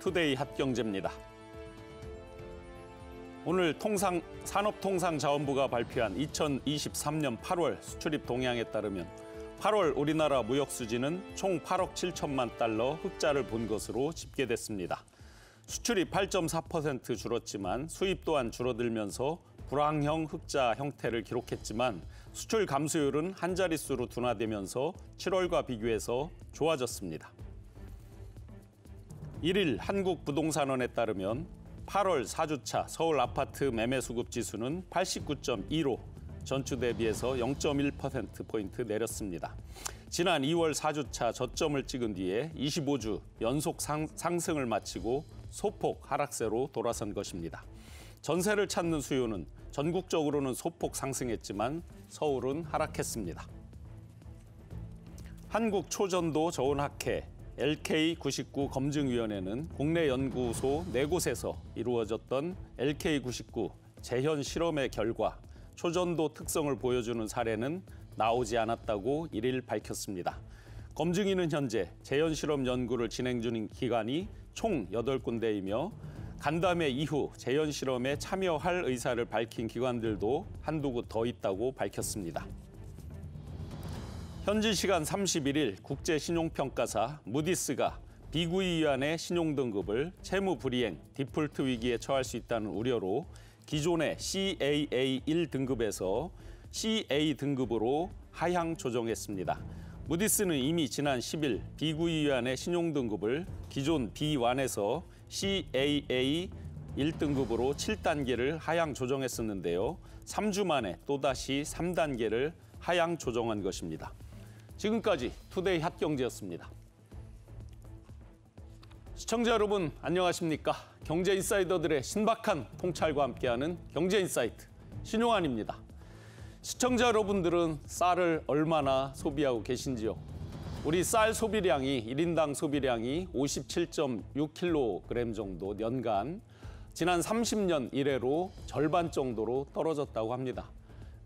투데이 핫경제입니다. 오늘 산업통상자원부가 발표한 2023년 8월 수출입 동향에 따르면 8월 우리나라 무역 수지는 총 8억 7천만 달러 흑자를 본 것으로 집계됐습니다. 수출이 8.4% 줄었지만 수입 또한 줄어들면서 불황형 흑자 형태를 기록했지만 수출 감소율은 한 자릿수로 둔화되면서 7월과 비교해서 좋아졌습니다. 1일 한국부동산원에 따르면 8월 4주차 서울 아파트 매매 수급 지수는 89.2로 전주 대비해서 0.1%포인트 내렸습니다. 지난 2월 4주차 저점을 찍은 뒤에 25주 연속 상승을 마치고 소폭 하락세로 돌아선 것입니다. 전세를 찾는 수요는 전국적으로는 소폭 상승했지만 서울은 하락했습니다. 한국초전도 저온학회 LK99 검증위원회는 국내 연구소 4곳에서 이루어졌던 LK99 재현 실험의 결과 초전도 특성을 보여주는 사례는 나오지 않았다고 1일 밝혔습니다. 검증위는 현재 재현 실험 연구를 진행 중인 기관이 총 8군데이며 간담회 이후 재현 실험에 참여할 의사를 밝힌 기관들도 한두 곳 더 있다고 밝혔습니다. 현지 시간 31일 국제신용평가사 무디스가 비구이위안의 신용등급을 채무불이행, 디폴트 위기에 처할 수 있다는 우려로 기존의 CAA1 등급에서 CA 등급으로 하향 조정했습니다. 무디스는 이미 지난 10일 비구이위안의 신용등급을 기존 B1에서 CAA 1등급으로 7단계를 하향 조정했었는데요. 3주 만에 또다시 3단계를 하향 조정한 것입니다. 지금까지 투데이 핫경제였습니다. 시청자 여러분 안녕하십니까? 경제인사이더들의 신박한 통찰과 함께하는 경제인사이트 신용환입니다. 시청자 여러분들은 쌀을 얼마나 소비하고 계신지요? 우리 쌀 소비량이 1인당 소비량이 57.6kg 정도 연간 지난 30년 이래로 절반 정도로 떨어졌다고 합니다.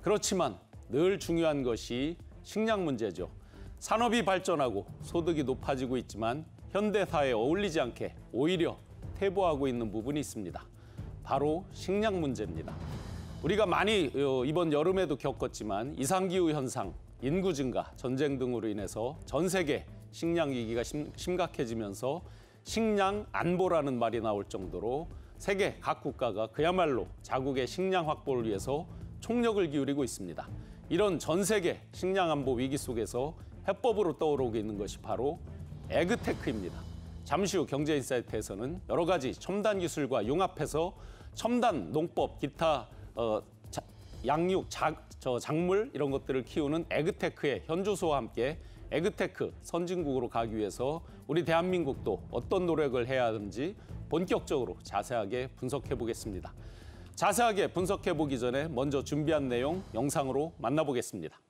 그렇지만 늘 중요한 것이 식량 문제죠. 산업이 발전하고 소득이 높아지고 있지만 현대사회에 어울리지 않게 오히려 퇴보하고 있는 부분이 있습니다. 바로 식량 문제입니다. 우리가 많이 이번 여름에도 겪었지만 이상기후 현상, 인구 증가, 전쟁 등으로 인해서 전 세계 식량 위기가 심각해지면서 식량 안보라는 말이 나올 정도로 세계 각 국가가 그야말로 자국의 식량 확보를 위해서 총력을 기울이고 있습니다. 이런 전 세계 식량 안보 위기 속에서 해법으로 떠오르고 있는 것이 바로 에그테크입니다. 잠시 후 경제인사이트에서는 여러 가지 첨단 기술과 융합해서 첨단 농법, 기타 양육, 작물 이런 것들을 키우는 에그테크의 현주소와 함께 에그테크 선진국으로 가기 위해서 우리 대한민국도 어떤 노력을 해야 하는지 본격적으로 자세하게 분석해 보겠습니다. 자세하게 분석해 보기 전에 먼저 준비한 내용 영상으로 만나보겠습니다.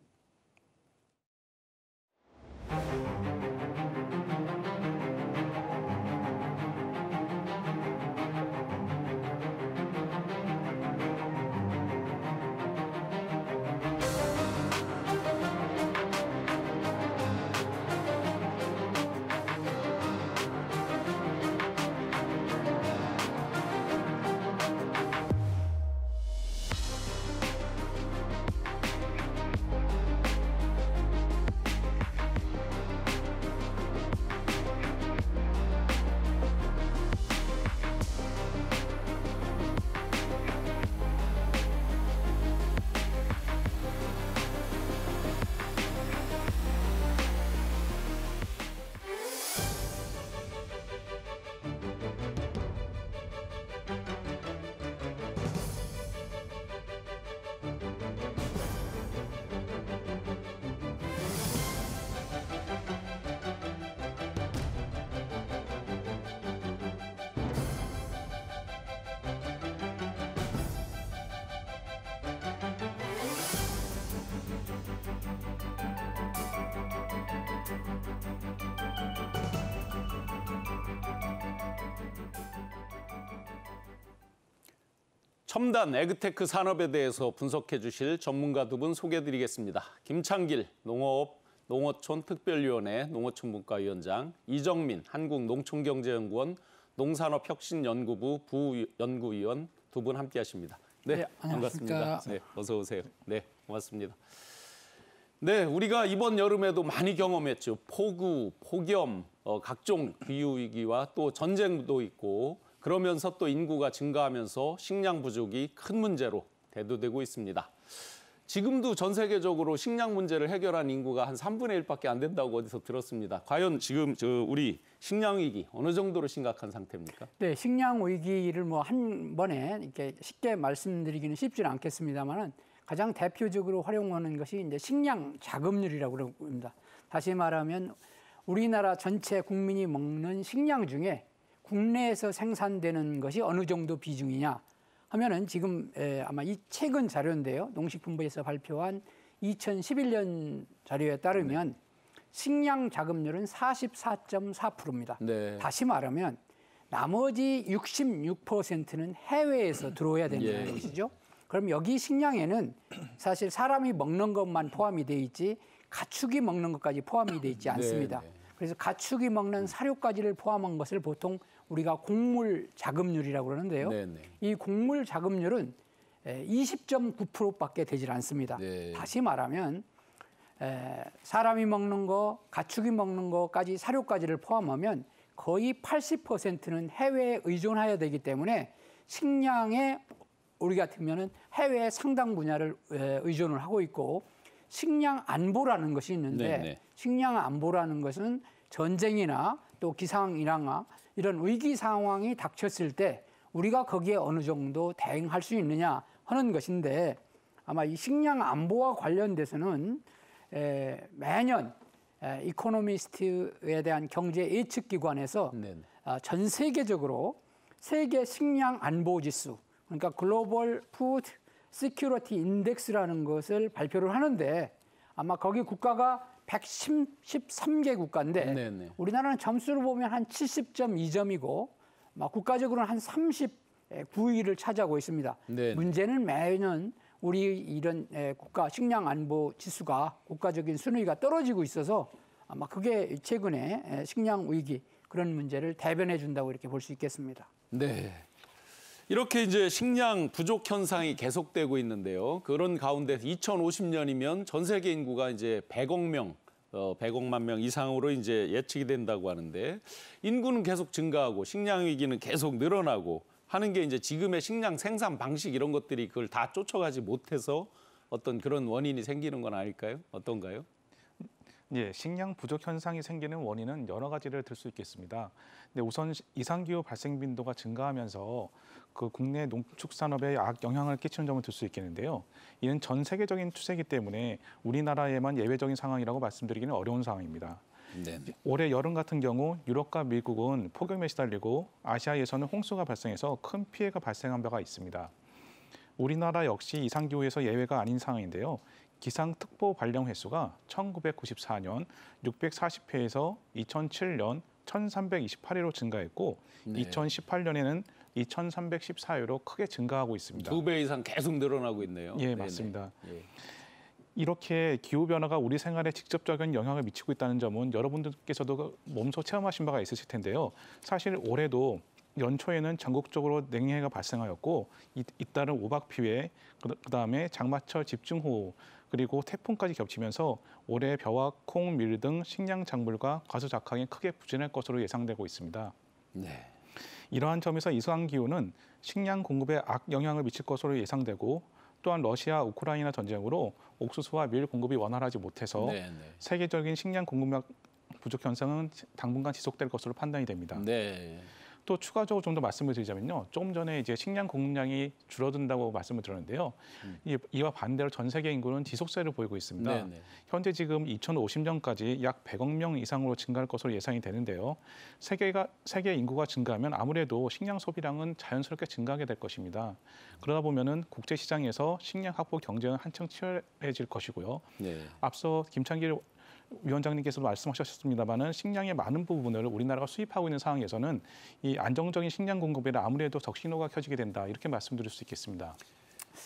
첨단 에그테크 산업에 대해서 분석해 주실 전문가 두 분 소개해드리겠습니다. 김창길 농어촌 특별위원회 농어촌 문과위원장, 이정민 한국농촌경제연구원 농산업혁신연구부 부연구위원 두 분 함께하십니다. 네, 반갑습니다. 네, 어서 오세요. 네, 고맙습니다. 네, 우리가 이번 여름에도 많이 경험했죠. 폭우, 폭염, 각종 기후위기와 또 전쟁도 있고 그러면서 또 인구가 증가하면서 식량 부족이 큰 문제로 대두되고 있습니다. 지금도 전 세계적으로 식량 문제를 해결한 인구가 한 3분의 1밖에 안 된다고 어디서 들었습니다. 과연 지금 우리 식량 위기 어느 정도로 심각한 상태입니까? 네, 식량 위기를 뭐 한 번에 이렇게 쉽게 말씀드리기는 쉽지는 않겠습니다만은 가장 대표적으로 활용하는 것이 이제 식량 자급률이라고 합니다. 다시 말하면 우리나라 전체 국민이 먹는 식량 중에 국내에서 생산되는 것이 어느 정도 비중이냐 하면은 지금 아마 이 최근 자료인데요. 농식품부에서 발표한 2011년 자료에 따르면 식량 자급률은 44.4%입니다. 네. 다시 말하면 나머지 66%는 해외에서 들어와야 된다는 것이죠. 그럼 여기 식량에는 사실 사람이 먹는 것만 포함이 돼 있지 가축이 먹는 것까지 포함이 돼 있지 않습니다. 네. 그래서 가축이 먹는 사료까지를 포함한 것을 보통 우리가 곡물 자급률이라고 그러는데요. 네. 이 곡물 자급률은 20.9%밖에 되질 않습니다. 네. 다시 말하면 사람이 먹는 거, 가축이 먹는 거까지 사료까지를 포함하면 거의 80%는 해외에 의존해야 되기 때문에 식량에 우리 같으면은 해외의 상당 분야를 의존을 하고 있고 식량 안보라는 것이 있는데 네네. 식량 안보라는 것은 전쟁이나 또 기상이나 이런 위기 상황이 닥쳤을 때 우리가 거기에 어느 정도 대응할 수 있느냐 하는 것인데 아마 이 식량 안보와 관련돼서는 매년 이코노미스트에 대한 경제 예측 기관에서 전 세계적으로 세계 식량 안보 지수 그러니까 글로벌 푸드 시큐리티 인덱스라는 것을 발표를 하는데 아마 거기 국가가 113개 국가인데 우리나라는 점수를 보면 한 70.2점이고 국가적으로는 한 39위를 차지하고 있습니다. 네네. 문제는 매년 우리 이런 국가 식량 안보 지수가 국가적인 순위가 떨어지고 있어서 아마 그게 최근에 식량 위기 그런 문제를 대변해 준다고 이렇게 볼 수 있겠습니다. 네. 이렇게 이제 식량 부족 현상이 계속되고 있는데요. 그런 가운데 2050년이면 전 세계 인구가 이제 100억만 명 이상으로 이제 예측이 된다고 하는데 인구는 계속 증가하고 식량 위기는 계속 늘어나고 하는 게 이제 지금의 식량 생산 방식 이런 것들이 그걸 다 쫓아가지 못해서 어떤 그런 원인이 생기는 건 아닐까요? 어떤가요? 예, 식량 부족 현상이 생기는 원인은 여러 가지를 들 수 있겠습니다. 근데 우선 이상기후 발생 빈도가 증가하면서 그 국내 농축산업에 악영향을 끼치는 점을 들 수 있겠는데요. 이는 전 세계적인 추세이기 때문에 우리나라에만 예외적인 상황이라고 말씀드리기는 어려운 상황입니다. 네. 올해 여름 같은 경우 유럽과 미국은 폭염에 시달리고 아시아에서는 홍수가 발생해서 큰 피해가 발생한 바가 있습니다. 우리나라 역시 이상기후에서 예외가 아닌 상황인데요. 기상특보 발령 횟수가 1994년 640회에서 2007년 1328회로 증가했고 2018년에는 2314회로 크게 증가하고 있습니다. 2배 이상 계속 늘어나고 있네요. 예, 맞습니다. 이렇게 기후변화가 우리 생활에 직접적인 영향을 미치고 있다는 점은 여러분들께서도 몸소 체험하신 바가 있으실 텐데요. 사실 올해도 연초에는 전국적으로 냉해가 발생하였고 잇따른 오박 피해, 그다음에 장마철 집중호우, 그리고 태풍까지 겹치면서 올해 벼와 콩, 밀 등 식량 작물과 과수작황이 크게 부진할 것으로 예상되고 있습니다. 네. 이러한 점에서 이상기후는 식량 공급에 악영향을 미칠 것으로 예상되고 또한 러시아, 우크라이나 전쟁으로 옥수수와 밀 공급이 원활하지 못해서 세계적인 식량 공급량 부족 현상은 당분간 지속될 것으로 판단이 됩니다. 네. 또 추가적으로 좀 더 말씀을 드리자면요. 조금 전에 이제 식량 공급량이 줄어든다고 말씀을 드렸는데요. 이와 반대로 전 세계 인구는 지속세를 보이고 있습니다. 네네. 현재 지금 2050년까지 약 100억 명 이상으로 증가할 것으로 예상이 되는데요. 세계 인구가 증가하면 아무래도 식량 소비량은 자연스럽게 증가하게 될 것입니다. 그러다 보면은 국제 시장에서 식량 확보 경쟁은 한층 치열해질 것이고요. 네. 앞서 김창길 위원장님께서도 말씀하셨습니다마는 식량의 많은 부분을 우리나라가 수입하고 있는 상황에서는 이 안정적인 식량 공급에 아무래도 적신호가 켜지게 된다 이렇게 말씀드릴 수 있겠습니다.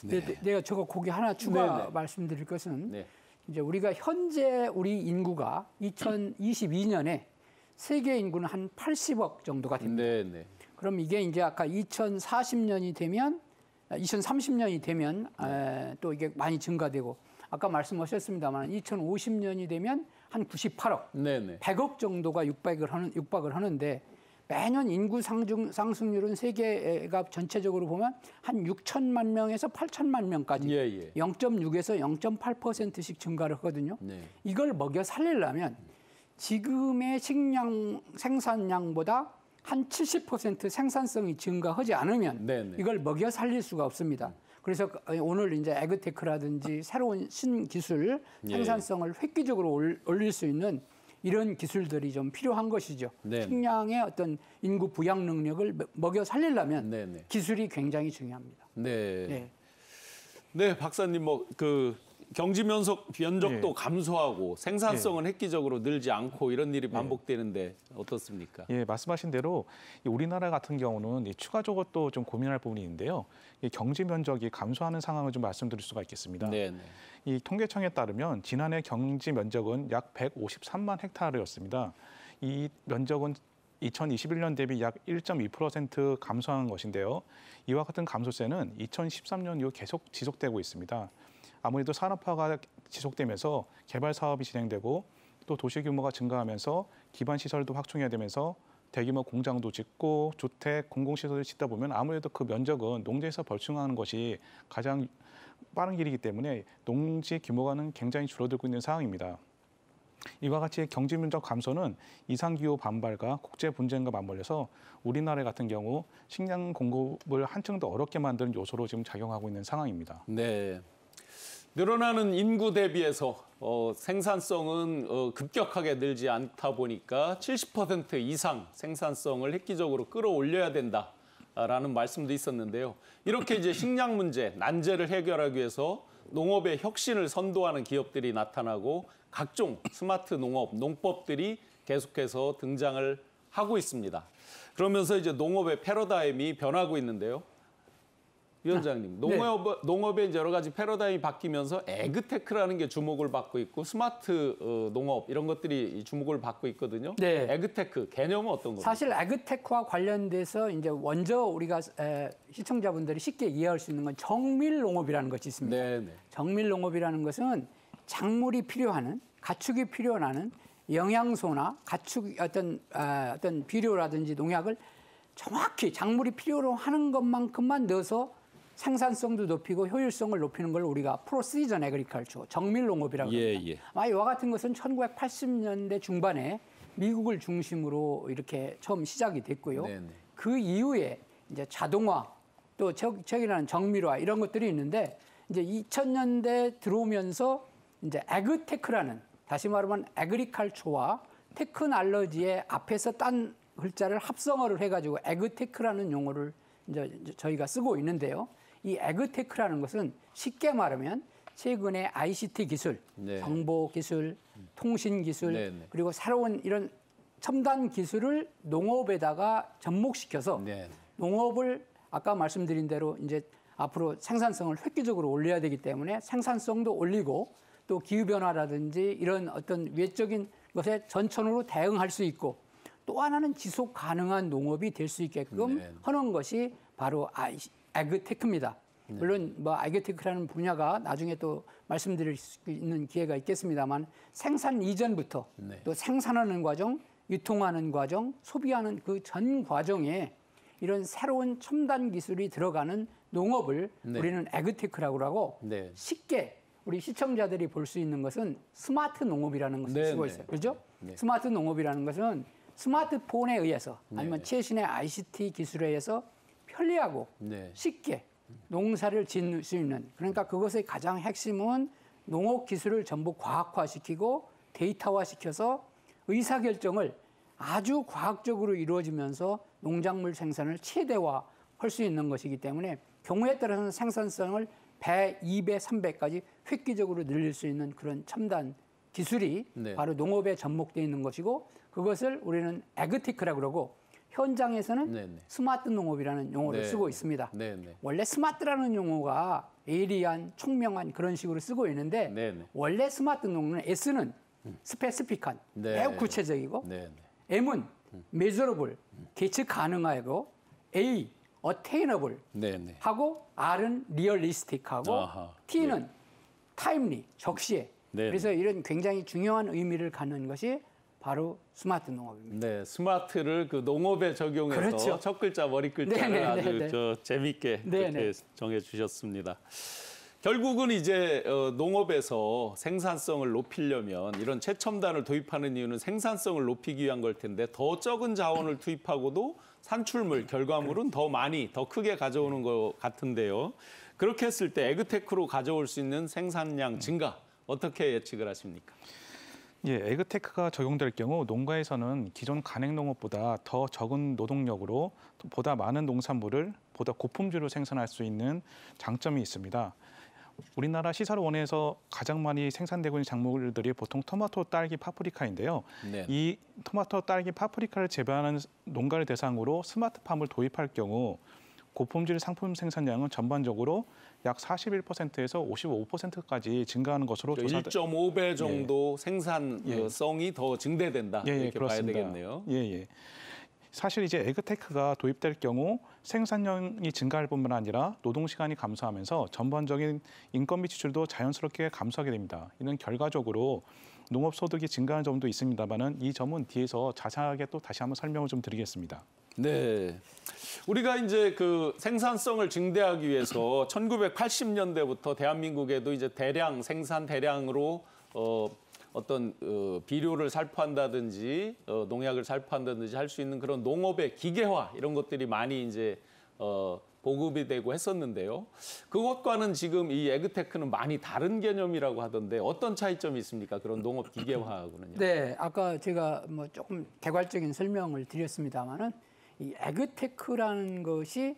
네. 내가 저거 거기 하나 추가 말씀드릴 것은 이제 우리가 현재 우리 인구가 2022년에 세계 인구는 한 80억 정도가 됩니다. 그럼 이게 이제 아까 2040년이 되면 2030년이 되면 또 이게 많이 증가되고 아까 말씀하셨습니다만 2050년이 되면 한 98억, 네네. 100억 정도가 육박을 하는데 매년 인구 상승률은 세계가 전체적으로 보면 한 6천만 명에서 8천만 명까지 예, 예. 0.6에서 0.8%씩 증가를 하거든요. 네. 이걸 먹여 살리려면 지금의 식량 생산량보다 한 70% 생산성이 증가하지 않으면 네네. 이걸 먹여 살릴 수가 없습니다. 그래서 오늘 이제 에그테크라든지 새로운 신기술 예. 생산성을 획기적으로 올릴 수 있는 이런 기술들이 좀 필요한 것이죠. 네네. 식량의 어떤 인구 부양 능력을 먹여 살리려면 네네. 기술이 굉장히 중요합니다. 네. 네. 네, 박사님 그 경지 면적도 예. 감소하고 생산성은 획기적으로 늘지 않고 이런 일이 반복되는데 어떻습니까? 예, 말씀하신 대로 이 우리나라 같은 경우는 이 추가적으로 또 좀 고민할 부분이 있는데요. 이 경지 면적이 감소하는 상황을 좀 말씀드릴 수가 있겠습니다. 네, 네. 이 통계청에 따르면 지난해 경지 면적은 약 153만 헥타르였습니다. 이 면적은 2021년 대비 약 1.2% 감소한 것인데요. 이와 같은 감소세는 2013년 이후 계속 지속되고 있습니다. 아무래도 산업화가 지속되면서 개발 사업이 진행되고 또 도시 규모가 증가하면서 기반 시설도 확충해야 되면서 대규모 공장도 짓고 주택, 공공시설을 짓다 보면 아무래도 그 면적은 농지에서 벌충하는 것이 가장 빠른 길이기 때문에 농지 규모가는 굉장히 줄어들고 있는 상황입니다. 이와 같이 경지 면적 감소는 이상기후 반발과 국제 분쟁과 맞물려서 우리나라 같은 경우 식량 공급을 한층 더 어렵게 만드는 요소로 지금 작용하고 있는 상황입니다. 네. 늘어나는 인구 대비해서 생산성은 급격하게 늘지 않다 보니까 70% 이상 생산성을 획기적으로 끌어올려야 된다라는 말씀도 있었는데요. 이렇게 이제 식량 문제, 난제를 해결하기 위해서 농업의 혁신을 선도하는 기업들이 나타나고 각종 스마트 농업, 농법들이 계속해서 등장을 하고 있습니다. 그러면서 이제 농업의 패러다임이 변하고 있는데요. 위원장님, 농업의 여러 가지 패러다임이 바뀌면서 에그테크라는 게 주목을 받고 있고 스마트 농업 이런 것들이 주목을 받고 있거든요. 네. 에그테크 개념은 어떤 겁니까? 사실 에그테크와 관련돼서 이제 먼저 우리가 시청자분들이 쉽게 이해할 수 있는 건 정밀 농업이라는 것이 있습니다. 네, 네. 정밀 농업이라는 것은 작물이 필요하는 가축이 필요하는 영양소나 가축 어떤 비료라든지 농약을 정확히 작물이 필요로 하는 것만큼만 넣어서 생산성도 높이고 효율성을 높이는 걸 우리가 프로시전 에그리컬처, 정밀 농업이라고 합니다. 예. 아마 이와 같은 것은 1980년대 중반에 미국을 중심으로 이렇게 처음 시작이 됐고요. 네네. 그 이후에 이제 자동화, 또 저기라는 정밀화 이런 것들이 있는데 이제 2000년대 들어오면서 이제 에그테크라는 다시 말하면 에그리컬처와 테크놀로지의 앞에서 딴 글자를 합성어를 해가지고 에그테크라는 용어를 이제 저희가 쓰고 있는데요. 이 에그테크라는 것은 쉽게 말하면 최근에 ICT 기술, 네. 정보 기술, 통신 기술, 네네. 그리고 새로운 이런 첨단 기술을 농업에다가 접목시켜서 네. 농업을 아까 말씀드린 대로 이제 앞으로 생산성을 획기적으로 올려야 되기 때문에 생산성도 올리고 또 기후변화라든지 이런 어떤 외적인 것에 전천후로 대응할 수 있고 또 하나는 지속 가능한 농업이 될 수 있게끔 네. 하는 것이 바로 에그테크입니다. 물론 뭐 에그테크라는 분야가 나중에 또 말씀드릴 수 있는 기회가 있겠습니다만 생산 이전부터 네. 또 생산하는 과정, 유통하는 과정, 소비하는 그 전 과정에 이런 새로운 첨단 기술이 들어가는 농업을 네. 우리는 에그테크라고 하고 네. 쉽게 우리 시청자들이 볼 수 있는 것은 스마트 농업이라는 것을 네, 쓰고 네. 있어요. 그렇죠? 네. 스마트 농업이라는 것은 스마트폰에 의해서 아니면 네. 최신의 ICT 기술에 의해서 편리하고 네. 쉽게 농사를 짓는 수 있는 그러니까 그것의 가장 핵심은 농업 기술을 전부 과학화시키고 데이터화시켜서 의사결정을 아주 과학적으로 이루어지면서 농작물 생산을 최대화할 수 있는 것이기 때문에 경우에 따라서는 생산성을 100, 2배, 3배까지 획기적으로 늘릴 수 있는 그런 첨단 기술이 네. 바로 농업에 접목되어 있는 것이고 그것을 우리는 에그테크라고 그러고 현장에서는 네네. 스마트 농업이라는 용어를 네. 쓰고 있습니다. 네네. 원래 스마트라는 용어가 예리한, 총명한 그런 식으로 쓰고 있는데 네네. 원래 스마트 농업은 S는 스페시픽한, 네. 매우 구체적이고 네네. M은 measurable, 계측 가능하고 A, attainable 네네. 하고 R은 realistic하고 아하, T는 timely, 적시에. 네. 그래서 이런 굉장히 중요한 의미를 갖는 것이 바로 스마트 농업입니다. 네, 스마트를 그 농업에 적용해서 그렇죠. 첫 글자 머리 글자를 네네, 아주 네네. 재밌게 네네. 이렇게 정해 주셨습니다. 결국은 이제 농업에서 생산성을 높이려면 이런 최첨단을 도입하는 이유는 생산성을 높이기 위한 걸 텐데 더 적은 자원을 투입하고도 산출물, 결과물은 더 많이, 더 크게 가져오는 것 같은데요. 그렇게 했을 때 에그테크로 가져올 수 있는 생산량 증가 어떻게 예측을 하십니까? 예, 에그테크가 적용될 경우 농가에서는 기존 간행 농업보다 더 적은 노동력으로 보다 많은 농산물을 보다 고품질로 생산할 수 있는 장점이 있습니다. 우리나라 시설원에서 가장 많이 생산되고 있는 작물들이 보통 토마토, 딸기, 파프리카인데요. 네. 이 토마토, 딸기, 파프리카를 재배하는 농가를 대상으로 스마트팜을 도입할 경우 고품질 상품 생산량은 전반적으로 약 41%에서 55%까지 증가하는 것으로 조사. 1.5배 정도 생산성이 더 증대된다 이렇게 그렇습니다. 봐야 되겠네요. 예. 사실 이제 에그테크가 도입될 경우 생산량이 증가할 뿐만 아니라 노동 시간이 감소하면서 전반적인 인건비 지출도 자연스럽게 감소하게 됩니다. 이는 결과적으로 농업 소득이 증가하는 점도 있습니다만은 이 점은 뒤에서 자세하게 또 다시 한번 설명을 좀 드리겠습니다. 네. 우리가 이제 그 생산성을 증대하기 위해서 1980년대부터 대한민국에도 이제 대량 생산 대량으로 어떤 비료를 살포한다든지 농약을 살포한다든지 할 수 있는 그런 농업의 기계화 이런 것들이 많이 이제 보급이 되고 했었는데요. 그것과는 지금 이 에그테크는 많이 다른 개념이라고 하던데 어떤 차이점이 있습니까? 그런 농업 기계화하고는요. 네, 아까 제가 뭐 조금 개괄적인 설명을 드렸습니다만은 이 에그테크라는 것이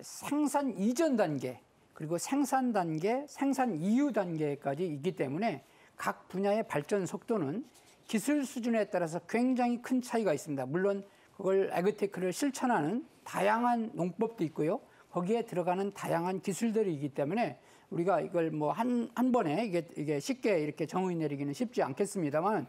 생산 이전 단계 그리고 생산 단계, 생산 이후 단계까지 있기 때문에 각 분야의 발전 속도는 기술 수준에 따라서 굉장히 큰 차이가 있습니다. 물론 그걸 에그테크를 실천하는 다양한 농법도 있고요. 거기에 들어가는 다양한 기술들이 있기 때문에 우리가 이걸 뭐 한 번에 이게 쉽게 이렇게 정의 내리기는 쉽지 않겠습니다만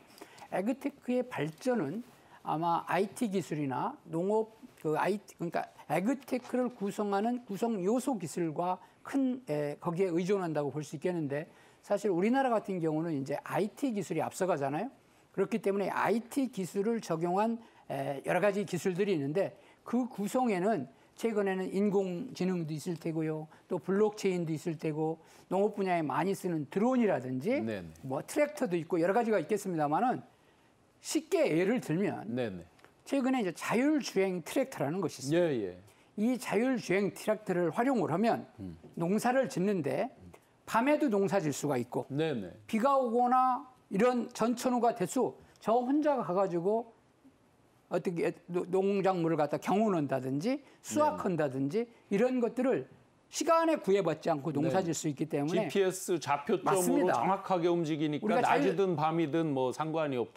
에그테크의 발전은 아마 IT 기술이나 농업 그러니까 에그테크를 구성하는 구성 요소 기술과 큰 거기에 의존한다고 볼 수 있겠는데 사실 우리나라 같은 경우는 이제 IT 기술이 앞서가잖아요. 그렇기 때문에 IT 기술을 적용한 여러 가지 기술들이 있는데 그 구성에는 최근에는 인공지능도 있을 테고요. 또 블록체인도 있을 테고 농업 분야에 많이 쓰는 드론이라든지 네네. 뭐 트랙터도 있고 여러 가지가 있겠습니다만은 쉽게 예를 들면 네네. 최근에 이제 자율주행 트랙터라는 것이 있습니다. 예. 이 자율주행 트랙터를 활용을 하면 농사를 짓는데 밤에도 농사 질 수가 있고 네네. 비가 오거나 이런 전천후가 됐어 저 혼자 가가지고 어떻게 농작물을 갖다 경운한다든지 수확한다든지 이런 것들을 시간에 구애받지 않고 농사 질 수 있기 때문에 GPS 좌표점으로 맞습니다. 정확하게 움직이니까 우리가 낮이든 밤이든 뭐 상관이 없고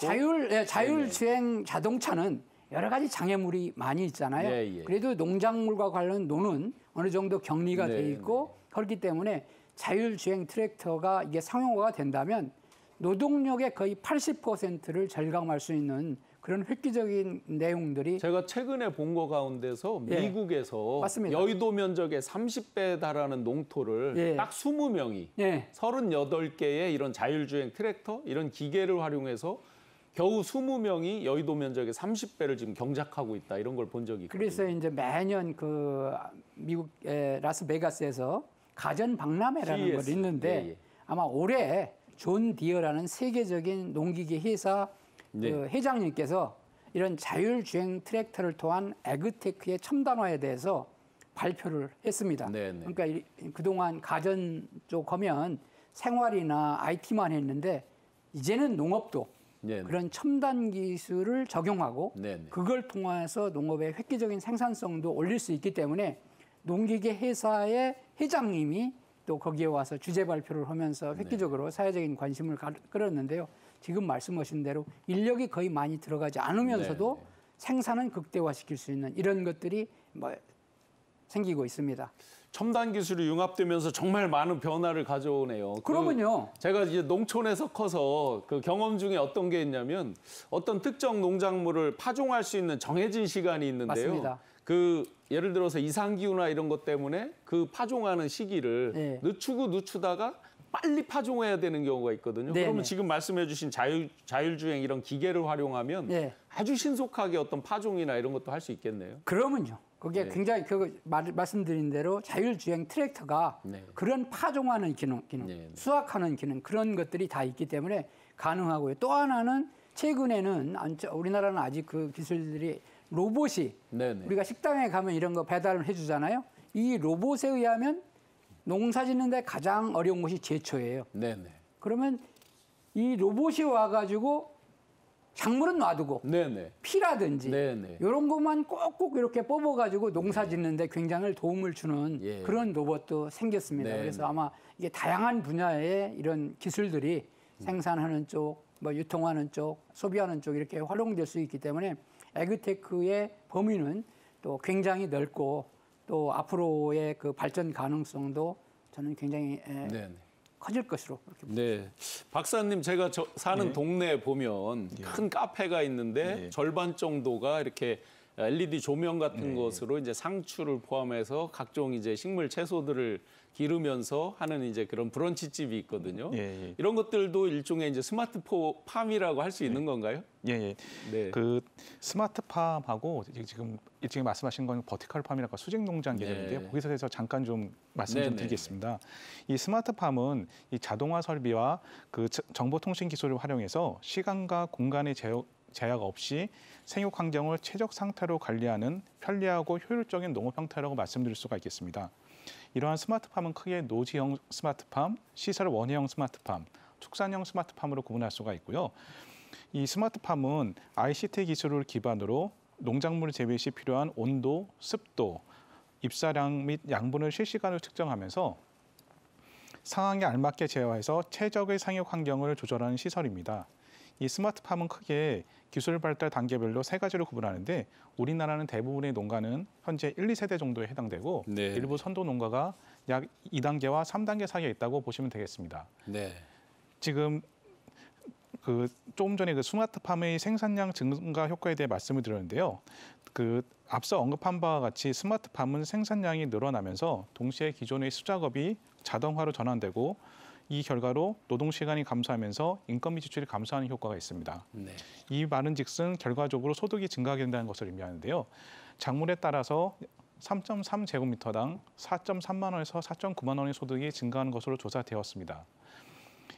자율주행 자동차는 여러 가지 장애물이 많이 있잖아요. 예. 그래도 농작물과 관련 노는 어느 정도 격리가 네, 돼 있고 그렇기 때문에 자율주행 트랙터가 이게 상용화가 된다면 노동력의 거의 80%를 절감할 수 있는 그런 획기적인 내용들이 제가 최근에 본 거 가운데서 예. 미국에서 맞습니다. 여의도 면적의 30배에 달하는 농토를 예. 딱 20명이 예. 38개의 이런 자율주행 트랙터 이런 기계를 활용해서 겨우 20명이 여의도 면적의 30배를 지금 경작하고 있다 이런 걸 본 적이 있거든요. 그래서 이제 매년 그 미국 라스베가스에서 가전 박람회라는 CES. 걸 있는데 예. 아마 올해 존 디어라는 세계적인 농기계 회사 네. 그 회장님께서 이런 자율주행 트랙터를 통한 에그테크의 첨단화에 대해서 발표를 했습니다. 네네. 그러니까 그동안 가전 쪽 하면 생활이나 IT만 했는데 이제는 농업도 네네. 그런 첨단 기술을 적용하고 네네. 그걸 통해서 농업의 획기적인 생산성도 올릴 수 있기 때문에 농기계 회사의 회장님이 또 거기에 와서 주제 발표를 하면서 획기적으로 사회적인 관심을 끌었는데요. 지금 말씀하신 대로 인력이 거의 많이 들어가지 않으면서도 네네. 생산은 극대화시킬 수 있는 이런 것들이 뭐 생기고 있습니다. 첨단 기술이 융합되면서 정말 많은 변화를 가져오네요. 그러면요. 제가 이제 농촌에서 커서 그 경험 중에 어떤 게 있냐면 어떤 특정 농작물을 파종할 수 있는 정해진 시간이 있는데요. 맞습니다. 그 예를 들어서 이상기후나 이런 것 때문에 그 파종하는 시기를 네. 늦추다가 빨리 파종해야 되는 경우가 있거든요. 네, 그러면 네. 지금 말씀해주신 자율주행 이런 기계를 활용하면 네. 아주 신속하게 어떤 파종이나 이런 것도 할 수 있겠네요. 그러면요. 그게 네. 굉장히 말씀드린 대로 자율주행 트랙터가 네. 그런 파종하는 기능, 네. 수확하는 기능 그런 것들이 다 있기 때문에 가능하고요. 또 하나는 최근에는 우리나라는 아직 그 기술들이 로봇이 네네. 우리가 식당에 가면 이런 거 배달을 해주잖아요. 이 로봇에 의하면 농사 짓는데 가장 어려운 것이 제초예요. 네네. 그러면 이 로봇이 와가지고 작물은 놔두고 네네. 피라든지 네네. 이런 것만 꼭꼭 이렇게 뽑아가지고 농사 짓는데 굉장히 도움을 주는 예. 그런 로봇도 생겼습니다. 네. 그래서 아마 이게 다양한 분야의 이런 기술들이 생산하는 쪽, 뭐 유통하는 쪽, 소비하는 쪽 이렇게 활용될 수 있기 때문에 에그테크의 범위는 또 굉장히 넓고 또 앞으로의 그 발전 가능성도 저는 굉장히 네네. 커질 것으로 그렇게 네, 박사님 제가 사는 네. 동네에 보면 큰 카페가 있는데 네. 절반 정도가 이렇게 LED 조명 같은 것으로 이제 상추를 포함해서 각종 이제 식물 채소들을 기르면서 하는 이제 그런 브런치 집이 있거든요. 예. 이런 것들도 일종의 이제 스마트팜이라고 할 수 있는 건가요? 예. 네. 그 스마트팜하고 지금 말씀하신 건 버티컬 팜이라고 수직 농장 개념인데요. 네. 거기서 대해서 잠깐 좀 말씀 좀 네네. 드리겠습니다. 이 스마트팜은 이 자동화 설비와 그 정보통신 기술을 활용해서 시간과 공간의 제약 없이 생육 환경을 최적 상태로 관리하는 편리하고 효율적인 농업 형태라고 말씀드릴 수가 있겠습니다. 이러한 스마트팜은 크게 노지형 스마트팜, 시설 원회형 스마트팜, 축산형 스마트팜으로 구분할 수가 있고요. 이 스마트팜은 ICT 기술을 기반으로 농작물 재배 시 필요한 온도, 습도, 입사량 및 양분을 실시간으로 측정하면서 상황에 알맞게 제어해서 최적의 상육 환경을 조절하는 시설입니다. 이 스마트팜은 크게 기술 발달 단계별로 세 가지로 구분하는데 우리나라는 대부분의 농가는 현재 1, 2세대 정도에 해당되고 네. 일부 선도 농가가 약 2단계와 3단계 사이에 있다고 보시면 되겠습니다. 네. 지금 그 조금 전에 그 스마트팜의 생산량 증가 효과에 대해 말씀을 드렸는데요. 그 앞서 언급한 바와 같이 스마트팜은 생산량이 늘어나면서 동시에 기존의 수작업이 자동화로 전환되고 이 결과로 노동 시간이 감소하면서 인건비 지출이 감소하는 효과가 있습니다. 네. 이 말은즉슨 결과적으로 소득이 증가하게 된다는 것을 의미하는데요. 작물에 따라서 3.3제곱미터당 4.3만 원에서 4.9만 원의 소득이 증가하는 것으로 조사되었습니다.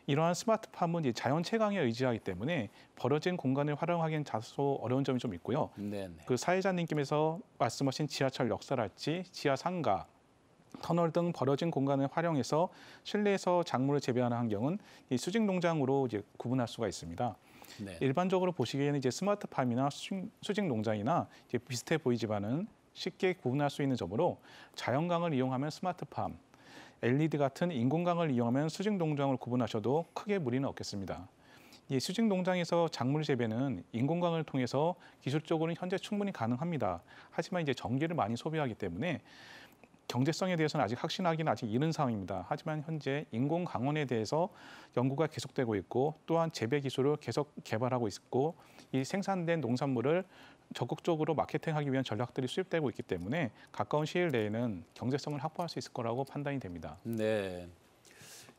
이러한 스마트팜은 자연 채광에 의지하기 때문에 벌어진 공간을 활용하기엔 다소 어려운 점이 좀 있고요. 네. 그 사회자님께서 말씀하신 지하철 역사랄지 지하 상가, 터널 등 벌어진 공간을 활용해서 실내에서 작물을 재배하는 환경은 이 수직 농장으로 이제 구분할 수가 있습니다. 네. 일반적으로 보시기에는 이제 스마트팜이나 수직 농장이나 이제 비슷해 보이지만은 쉽게 구분할 수 있는 점으로 자연광을 이용하면 스마트팜, LED 같은 인공광을 이용하면 수직 농장을 구분하셔도 크게 무리는 없겠습니다. 이 수직 농장에서 작물 재배는 인공광을 통해서 기술적으로는 현재 충분히 가능합니다. 하지만 이제 전기를 많이 소비하기 때문에 경제성에 대해서는 아직 확신하기는 아직 이른 상황입니다. 하지만 현재 인공 강원에 대해서 연구가 계속되고 있고 또한 재배 기술을 계속 개발하고 있고 이 생산된 농산물을 적극적으로 마케팅하기 위한 전략들이 수립되고 있기 때문에 가까운 시일 내에는 경제성을 확보할 수 있을 거라고 판단이 됩니다. 네.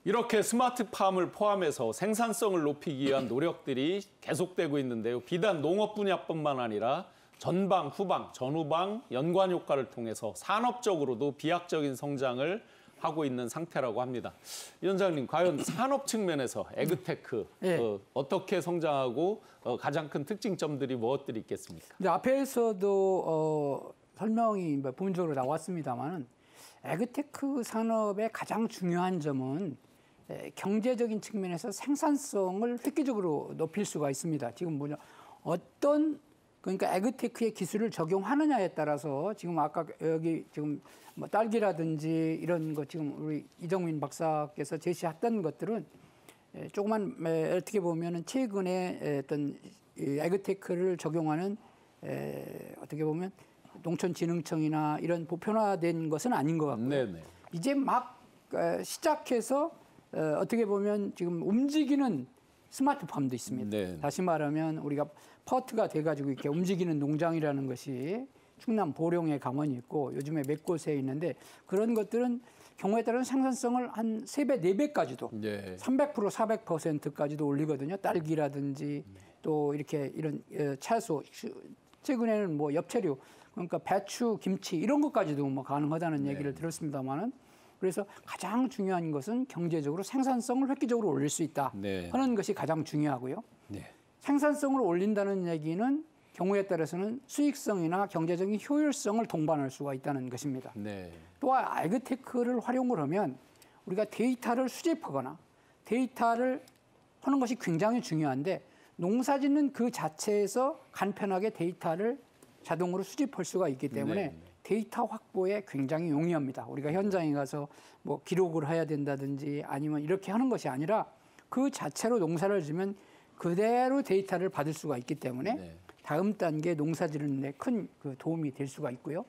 이렇게 스마트팜을 포함해서 생산성을 높이기 위한 노력들이 계속되고 있는데요. 비단 농업 분야뿐만 아니라 전방, 후방, 전후방 연관 효과를 통해서 산업적으로도 비약적인 성장을 하고 있는 상태라고 합니다. 위원장님, 과연 산업 측면에서 에그테크 네. 어떻게 성장하고 가장 큰 특징점들이 무엇들이 있겠습니까? 근데 앞에서도 설명이 부분적으로 나왔습니다만은 에그테크 산업의 가장 중요한 점은 경제적인 측면에서 생산성을 획기적으로 높일 수가 있습니다. 지금 뭐냐 그러니까 에그테크의 기술을 적용하느냐에 따라서 지금 아까 여기 지금 뭐 딸기라든지 이런 거 지금 우리 이정민 박사께서 제시했던 것들은 조그만 어떻게 보면은 최근에 어떤 에그테크를 적용하는 어떻게 보면 농촌진흥청이나 이런 보편화된 것은 아닌 것 같고요. 네네. 이제 막 시작해서 어떻게 보면 지금 움직이는 스마트팜도 있습니다. 네. 다시 말하면 우리가 퍼트가 돼가지고 이렇게 움직이는 농장이라는 것이 충남 보령에 가만히 있고 요즘에 몇 곳에 있는데 그런 것들은 경우에 따라서 생산성을 한 3배, 4배까지도 네. 300%, 400%까지도 올리거든요. 딸기라든지 또 이렇게 이런 채소, 최근에는 뭐 엽채류, 그러니까 배추, 김치 이런 것까지도 뭐 가능하다는 얘기를 들었습니다만은 그래서 가장 중요한 것은 경제적으로 생산성을 획기적으로 올릴 수 있다 네. 하는 것이 가장 중요하고요. 네. 생산성을 올린다는 얘기는 경우에 따라서는 수익성이나 경제적인 효율성을 동반할 수가 있다는 것입니다. 네. 또한 에그테크를 활용을 하면 우리가 데이터를 수집하거나 데이터를 하는 것이 굉장히 중요한데 농사짓는 그 자체에서 간편하게 데이터를 자동으로 수집할 수가 있기 때문에 네. 데이터 확보에 굉장히 용이합니다. 우리가 현장에 가서 뭐 기록을 해야 된다든지 아니면 이렇게 하는 것이 아니라 그 자체로 농사를 지면 그대로 데이터를 받을 수가 있기 때문에 네. 다음 단계 농사 지르는 데 큰 그 도움이 될 수가 있고요.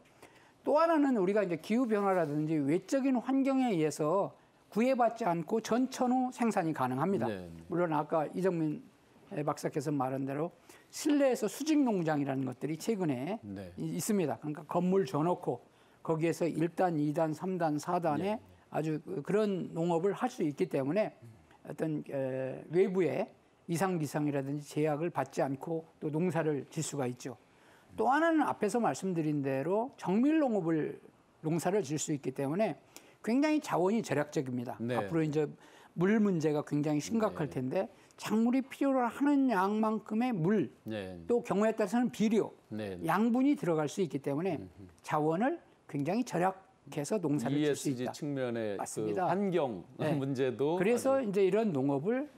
또 하나는 우리가 이제 기후 변화라든지 외적인 환경에 의해서 구애받지 않고 전천후 생산이 가능합니다. 네. 물론 아까 이정민 박사께서 말한 대로 실내에서 수직 농장이라는 것들이 최근에 네. 있습니다. 그러니까 건물 줘놓고 거기에서 1단, 2단, 3단, 4단에 아주 그런 농업을 할 수 있기 때문에 어떤 외부의 이상기상이라든지 제약을 받지 않고 또 농사를 질 수가 있죠. 또 하나는 앞에서 말씀드린 대로 정밀 농사를 질 수 있기 때문에 굉장히 자원이 절약적입니다. 네. 앞으로 이제 물 문제가 굉장히 심각할 텐데 작물이 필요로 하는 양만큼의 물, 네. 또 경우에 따라서는 비료, 네. 양분이 들어갈 수 있기 때문에 자원을 굉장히 절약해서 농사를 질 수 ESG 있다. 측면의 그 맞습니다. 환경 네. 문제도 그래서 이제 이런 농업을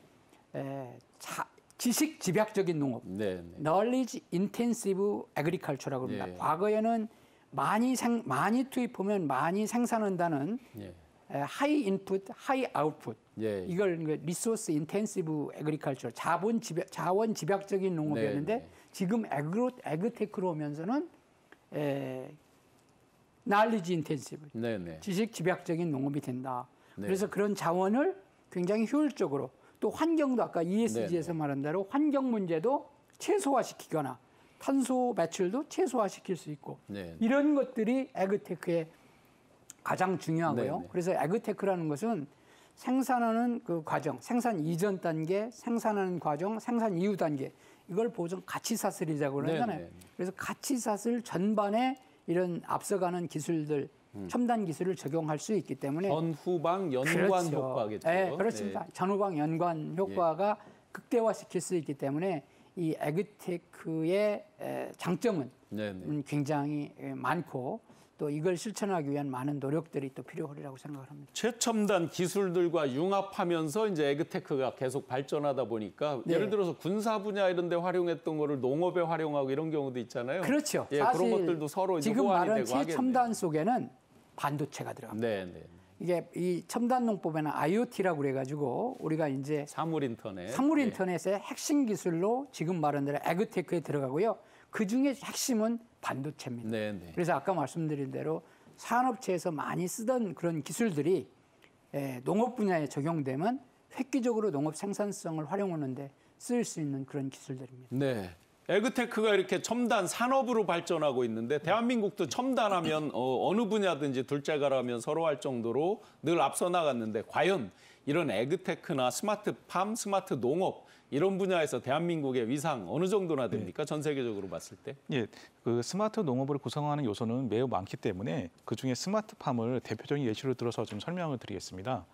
지식 집약적인 농업, 네. 네. knowledge intensive agriculture라고 합니다. 예. 과거에는 많이 투입하면 많이 생산한다는 예. high input, high output. 예. 이걸 resource intensive agriculture, 자원 집약적인 농업이었는데 네, 네. 지금 에그테크로 오면서는 knowledge intensive, 네, 네. 지식 집약적인 농업이 된다. 네. 그래서 그런 자원을 굉장히 효율적으로 또 환경도 아까 ESG에서 말한 대로 환경 문제도 최소화시키거나 탄소 배출도 최소화시킬 수 있고 네. 이런 것들이 에그테크의 가장 중요하고요. 네, 네. 그래서 에그테크라는 것은 생산하는 그 과정, 생산 이전 단계, 생산하는 과정, 생산 이후 단계 이걸 보통 가치사슬이라고 그러잖아요. 네, 네. 그래서 가치사슬 전반에 이런 앞서가는 기술들, 첨단 기술을 적용할 수 있기 때문에 전후방 연관 그렇죠. 효과겠죠. 네, 그렇습니다. 전후방 연관 효과가 극대화시킬 수 있기 때문에 이 에그테크의 장점은 네, 네. 굉장히 많고 또 이걸 실천하기 위한 많은 노력들이 또 필요하리라고 생각을 합니다. 최첨단 기술들과 융합하면서 이제 에그테크가 계속 발전하다 보니까 네. 예를 들어서 군사 분야 이런 데 활용했던 거를 농업에 활용하고 이런 경우도 있잖아요. 그렇죠. 예, 사실 그런 것들도 서로 이제 지금 호환이 말한 되고 최첨단 하겠네요. 속에는 반도체가 들어갑니다. 네, 네. 이게 이 첨단 농법에는 IoT라고 그래가지고 우리가 이제 사물 인터넷. 사물 예. 인터넷의 핵심 기술로 지금 말한 대로 에그테크에 들어가고요. 그 중에 핵심은 반도체입니다. 네, 네. 그래서 아까 말씀드린 대로 산업체에서 많이 쓰던 그런 기술들이 농업 분야에 적용되면 획기적으로 농업 생산성을 활용하는데 쓰일 수 있는 그런 기술들입니다. 네. 에그테크가 이렇게 첨단 산업으로 발전하고 있는데 대한민국도 첨단하면 어느 분야든지 둘째가라면 서로 할 정도로 늘 앞서 나갔는데 과연 이런 에그테크나 스마트팜, 스마트 농업 이런 분야에서 대한민국의 위상 어느 정도나 됩니까? 전 세계적으로 봤을 때. 예, 그 스마트 농업을 구성하는 요소는 매우 많기 때문에 그중에 스마트팜을 대표적인 예시로 들어서 좀 설명을 드리겠습니다.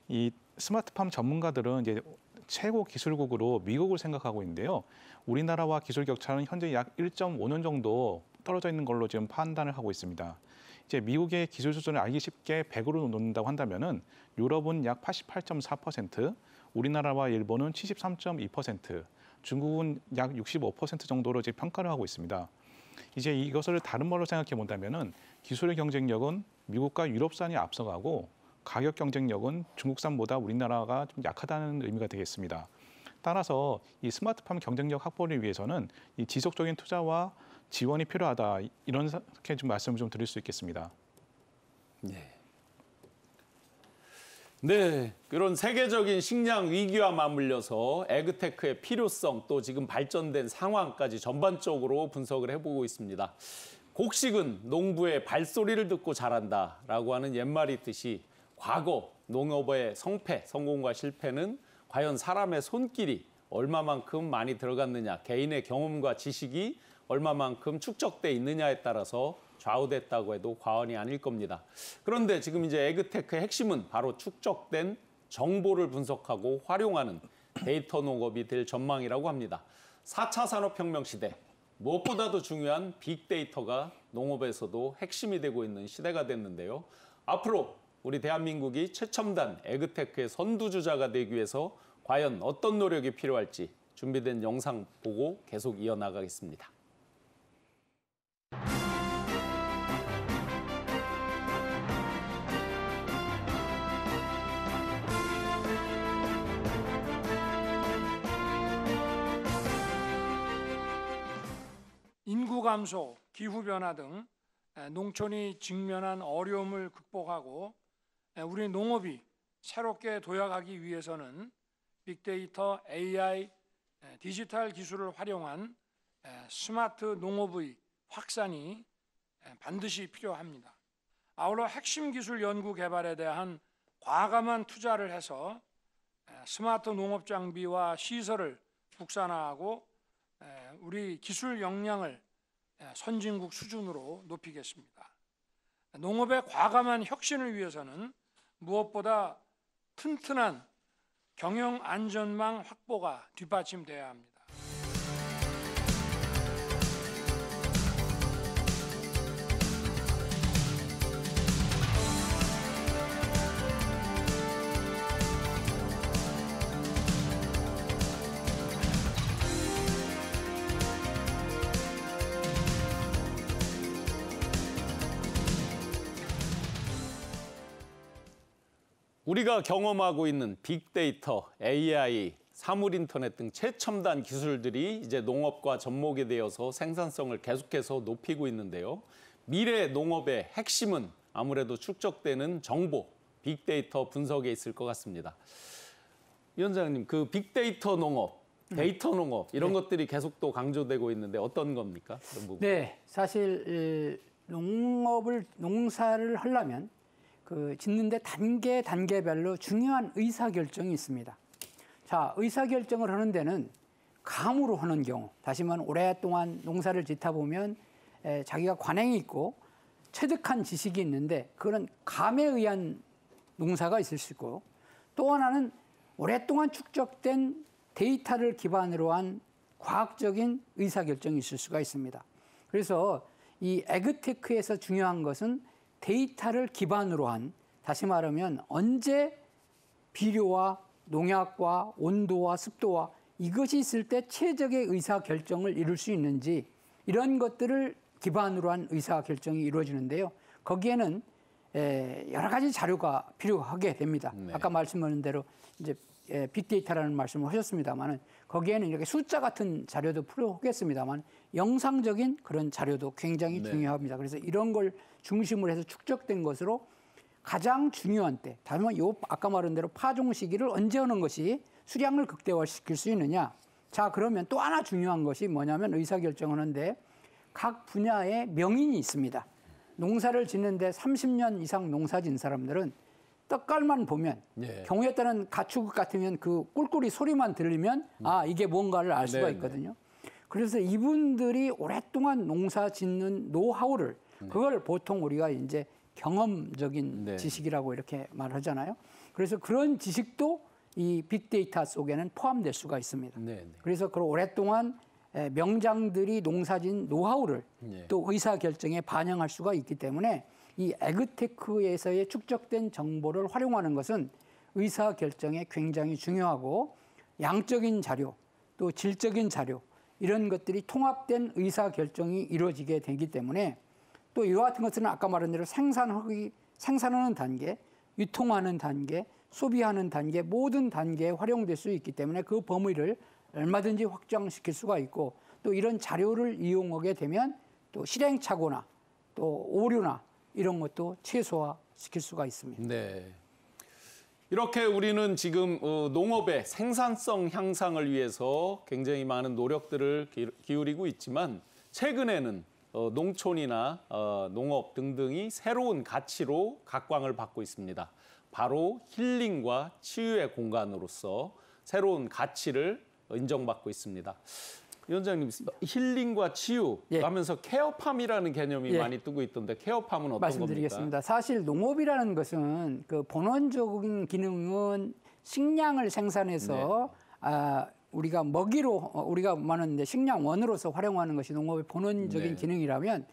이 스마트팜 전문가들은 이제 최고 기술국으로 미국을 생각하고 있는데요. 우리나라와 기술 격차는 현재 약 1.5년 정도 떨어져 있는 걸로 지금 판단을 하고 있습니다. 이제 미국의 기술 수준을 알기 쉽게 100으로 놓는다고 한다면은 유럽은 약 88.4%, 우리나라와 일본은 73.2%, 중국은 약 65% 정도로 이제 평가를 하고 있습니다. 이제 이것을 다른 말로 생각해 본다면은 기술의 경쟁력은 미국과 유럽산이 앞서가고 가격 경쟁력은 중국산보다 우리나라가 좀 약하다는 의미가 되겠습니다. 따라서 이 스마트팜 경쟁력 확보를 위해서는 이 지속적인 투자와 지원이 필요하다 이렇게 좀 말씀을 좀 드릴 수 있겠습니다. 네. 네, 그런 세계적인 식량 위기와 맞물려서 에그테크의 필요성 또 지금 발전된 상황까지 전반적으로 분석을 해보고 있습니다. 곡식은 농부의 발소리를 듣고 자란다라고 하는 옛말이 있듯이 과거 농업의 성공과 실패는 과연 사람의 손길이 얼마만큼 많이 들어갔느냐, 개인의 경험과 지식이 얼마만큼 축적돼 있느냐에 따라서 좌우됐다고 해도 과언이 아닐 겁니다. 그런데 지금 이제 에그테크의 핵심은 바로 축적된 정보를 분석하고 활용하는 데이터 농업이 될 전망이라고 합니다. 4차 산업혁명 시대, 무엇보다도 중요한 빅데이터가 농업에서도 핵심이 되고 있는 시대가 됐는데요. 앞으로 우리 대한민국이 최첨단 에그테크의 선두주자가 되기 위해서 과연 어떤 노력이 필요할지 준비된 영상 보고 계속 이어나가겠습니다. 인구 감소, 기후변화 등 농촌이 직면한 어려움을 극복하고 우리 농업이 새롭게 도약하기 위해서는 빅데이터, AI, 디지털 기술을 활용한 스마트 농업의 확산이 반드시 필요합니다. 아울러 핵심 기술 연구 개발에 대한 과감한 투자를 해서 스마트 농업 장비와 시설을 국산화하고 우리 기술 역량을 선진국 수준으로 높이겠습니다. 농업의 과감한 혁신을 위해서는 무엇보다 튼튼한 경영 안전망 확보가 뒷받침돼야 합니다. 우리가 경험하고 있는 빅데이터, AI, 사물인터넷 등 최첨단 기술들이 이제 농업과 접목이 되어서 생산성을 계속해서 높이고 있는데요. 미래 농업의 핵심은 아무래도 축적되는 정보, 빅데이터 분석에 있을 것 같습니다. 위원장님, 그 빅데이터 농업, 데이터 농업 이런 것들이 계속 또 강조되고 있는데 어떤 겁니까? 그런 부분. 네, 사실 농사를 하려면 그 짓는데 단계별로 중요한 의사결정이 있습니다. 자, 의사결정을 하는 데는 감으로 하는 경우, 다시 말하면 오랫동안 농사를 짓다 보면 자기가 관행이 있고 체득한 지식이 있는데 그거는 감에 의한 농사가 있을 수 있고, 또 하나는 오랫동안 축적된 데이터를 기반으로 한 과학적인 의사결정이 있을 수가 있습니다. 그래서 이 에그테크에서 중요한 것은 데이터를 기반으로 한, 다시 말하면 언제 비료와 농약과 온도와 습도와 이것이 있을 때 최적의 의사결정을 이룰 수 있는지, 이런 것들을 기반으로 한 의사결정이 이루어지는데요. 거기에는 여러 가지 자료가 필요하게 됩니다. 네. 아까 말씀하신 대로 이제 빅데이터라는 말씀을 하셨습니다만, 거기에는 이렇게 숫자 같은 자료도 필요하겠습니다만 영상적인 그런 자료도 굉장히 네. 중요합니다. 그래서 이런 걸 중심으로 해서 축적된 것으로 가장 중요한 때, 다만 요 아까 말한 대로 파종 시기를 언제 하는 것이 수량을 극대화시킬 수 있느냐. 자, 그러면 또 하나 중요한 것이 뭐냐면 의사결정하는데 각 분야의 명인이 있습니다. 농사를 짓는데 30년 이상 농사 진 사람들은 떡갈만 보면 경우에 따른 가축 같으면 그 꿀꿀이 소리만 들리면 아, 이게 뭔가를 알 수가 있거든요. 그래서 이분들이 오랫동안 농사 짓는 노하우를, 그걸 보통 우리가 이제 경험적인 지식이라고 이렇게 말하잖아요. 그래서 그런 지식도 이 빅데이터 속에는 포함될 수가 있습니다. 그래서 그 오랫동안 명장들이 농사진 노하우를 또 의사결정에 반영할 수가 있기 때문에 이 에그테크에서의 축적된 정보를 활용하는 것은 의사결정에 굉장히 중요하고, 양적인 자료, 또 질적인 자료, 이런 것들이 통합된 의사결정이 이루어지게 되기 때문에, 또 이와 같은 것은 아까 말한 대로 생산하는 단계, 유통하는 단계, 소비하는 단계, 모든 단계에 활용될 수 있기 때문에 그 범위를 얼마든지 확장시킬 수가 있고, 또 이런 자료를 이용하게 되면 또 실행착오나 또 오류나 이런 것도 최소화시킬 수가 있습니다. 네. 이렇게 우리는 지금 농업의 생산성 향상을 위해서 굉장히 많은 노력들을 기울이고 있지만, 최근에는 농촌이나 농업 등등이 새로운 가치로 각광을 받고 있습니다. 바로 힐링과 치유의 공간으로서 새로운 가치를 인정받고 있습니다. 위원장님, 힐링과 치유 예. 하면서 케어팜이라는 개념이 예. 많이 뜨고 있던데 케어팜은 어떤 말씀드리겠습니다. 겁니까? 사실 농업이라는 것은 그 본원적인 기능은 식량을 생산해서 우리가 먹이로 우리가 말하는 식량원으로서 활용하는 것이 농업의 본원적인 네. 기능이라면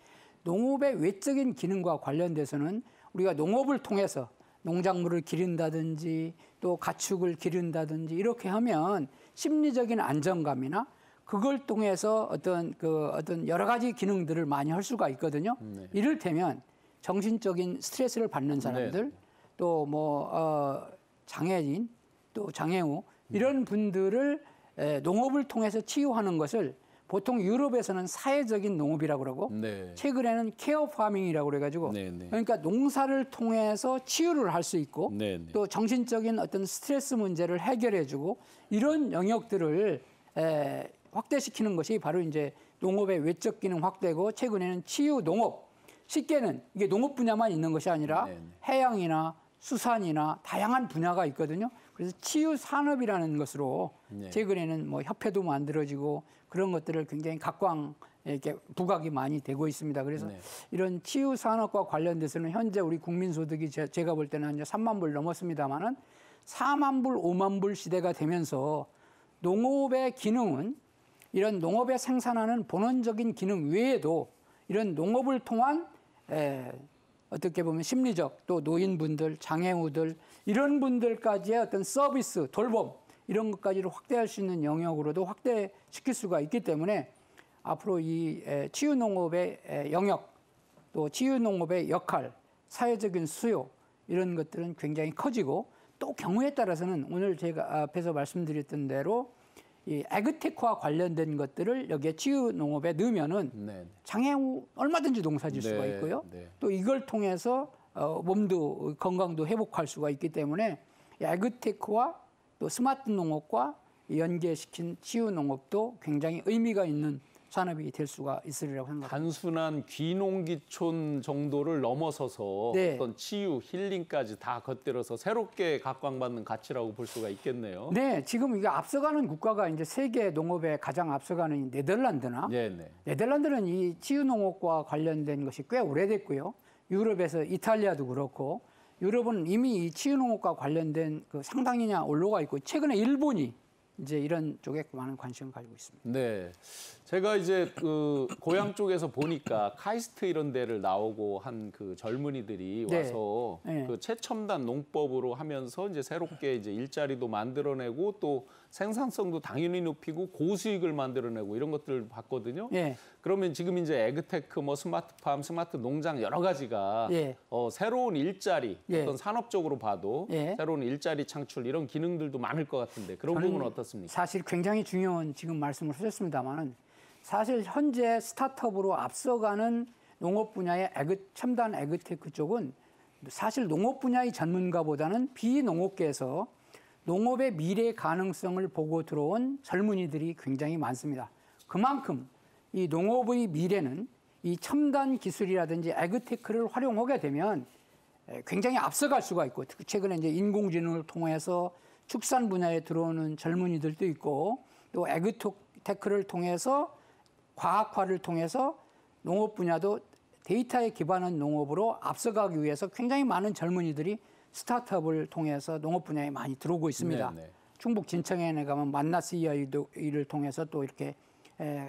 농업의 외적인 기능과 관련돼서는 우리가 농업을 통해서 농작물을 기른다든지 또 가축을 기른다든지 이렇게 하면 심리적인 안정감이나 그걸 통해서 어떤 여러 가지 기능들을 많이 할 수가 있거든요. 네. 이를테면 정신적인 스트레스를 받는 사람들, 네. 또 장애인, 또 장애우 이런 분들을 농업을 통해서 치유하는 것을 보통 유럽에서는 사회적인 농업이라고 그러고 네. 최근에는 케어 파밍이라고 그래가지고 네, 네. 그러니까 농사를 통해서 치유를 할 수 있고 네, 네. 또 정신적인 어떤 스트레스 문제를 해결해주고 이런 영역들을 확대시키는 것이 바로 이제 농업의 외적 기능 확대고 최근에는 치유 농업. 쉽게는 이게 농업 분야만 있는 것이 아니라 네, 네. 해양이나 수산이나 다양한 분야가 있거든요. 그래서 치유 산업이라는 것으로 네. 최근에는 뭐 협회도 만들어지고 그런 것들을 굉장히 각광 이렇게 부각이 많이 되고 있습니다. 그래서 네. 이런 치유 산업과 관련돼서는 현재 우리 국민 소득이 제가 볼 때는 한 3만 불 넘었습니다만은 4만 불, 5만 불 시대가 되면서 농업의 기능은 이런 농업에 생산하는 본원적인 기능 외에도 이런 농업을 통한 어떻게 보면 심리적 또 노인분들, 장애우들 이런 분들까지의 어떤 서비스, 돌봄 이런 것까지를 확대할 수 있는 영역으로도 확대시킬 수가 있기 때문에 앞으로 이 치유농업의 영역 또 치유농업의 역할, 사회적인 수요 이런 것들은 굉장히 커지고 또 경우에 따라서는 오늘 제가 앞에서 말씀드렸던 대로 이 에그테크와 관련된 것들을 여기에 치유농업에 넣으면은 네. 장애우 얼마든지 농사질 수가 네, 있고요. 네. 또 이걸 통해서 몸도 건강도 회복할 수가 있기 때문에 에그테크와 또 스마트 농업과 연계시킨 치유 농업도 굉장히 의미가 있는 산업이 될 수가 있으리라고 생각합니다. 단순한 귀농귀촌 정도를 넘어서서 네. 어떤 치유, 힐링까지 다 겉들여서 새롭게 각광받는 가치라고 볼 수가 있겠네요. 네, 지금 이게 앞서가는 국가가 이제 세계 농업에 가장 앞서가는 네덜란드나 네, 네. 네덜란드는 이 치유 농업과 관련된 것이 꽤 오래됐고요. 유럽에서 이탈리아도 그렇고 유럽은 이미 이 치유 농업과 관련된 그 상당히 올라가 있고 최근에 일본이 이제 이런 쪽에 많은 관심을 가지고 있습니다. 네. 제가 이제 그 고향 쪽에서 보니까 카이스트 이런 데를 나오고 한 그 젊은이들이 네. 와서 네. 그 최첨단 농법으로 하면서 이제 새롭게 이제 일자리도 만들어내고 또 생산성도 당연히 높이고 고수익을 만들어내고 이런 것들을 봤거든요. 예. 그러면 지금 이제 에그테크, 뭐 스마트팜, 스마트 농장 여러 가지가 예. 새로운 일자리, 예. 어떤 산업적으로 봐도 예. 새로운 일자리 창출 이런 기능들도 많을 것 같은데 그런 저는 부분은 어떻습니까? 사실 굉장히 중요한 지금 말씀을 하셨습니다만은 사실 현재 스타트업으로 앞서가는 농업 분야의 첨단 에그테크 쪽은 사실 농업 분야의 전문가보다는 비농업계에서 농업의 미래 가능성을 보고 들어온 젊은이들이 굉장히 많습니다. 그만큼 이 농업의 미래는 이 첨단 기술이라든지 에그테크를 활용하게 되면 굉장히 앞서갈 수가 있고 특히 최근에 이제 인공지능을 통해서 축산 분야에 들어오는 젊은이들도 있고 또 에그테크를 통해서 과학화를 통해서 농업 분야도 데이터에 기반한 농업으로 앞서가기 위해서 굉장히 많은 젊은이들이 스타트업을 통해서 농업 분야에 많이 들어오고 있습니다. 네, 네. 충북 진청에 가면 만나스 이를 통해서 또 이렇게